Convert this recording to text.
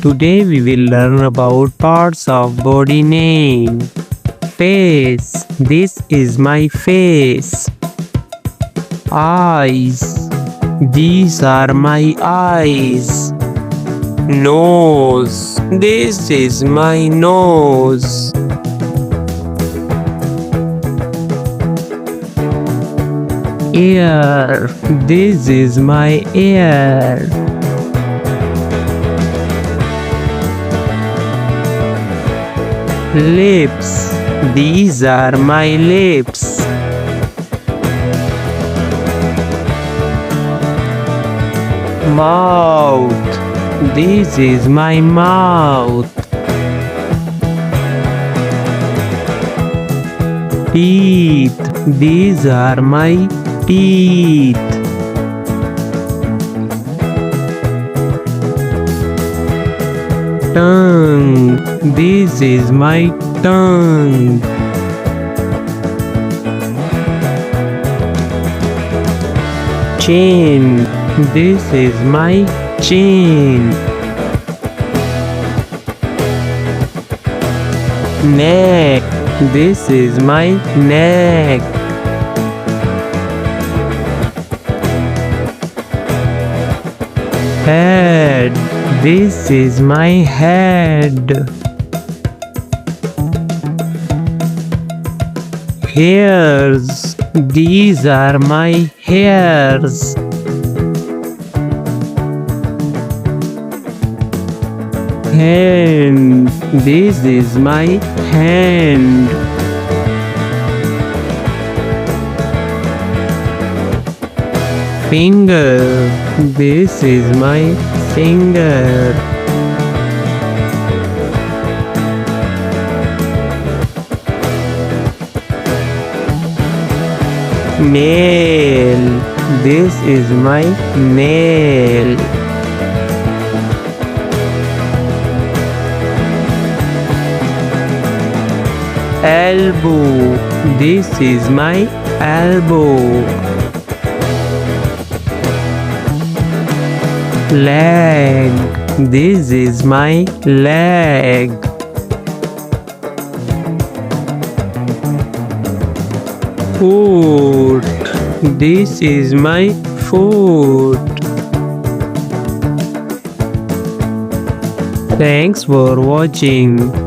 Today we will learn about parts of body name. Face. This is my face. Eyes. These are my eyes. Nose. This is my nose. Ear. This is my ear. Lips. These are my lips. Mouth. This is my mouth. Teeth. These are my teeth. Tongue. This is my tongue. Chin. This is my chin. Neck. This is my neck. Head. This is my head. Hairs. These are my hairs. Hand. This is my hand. Finger. This is my finger. Nail. This is my nail. Elbow. This is my elbow. Leg. This is my leg. Foot. This is my foot. Thanks for watching.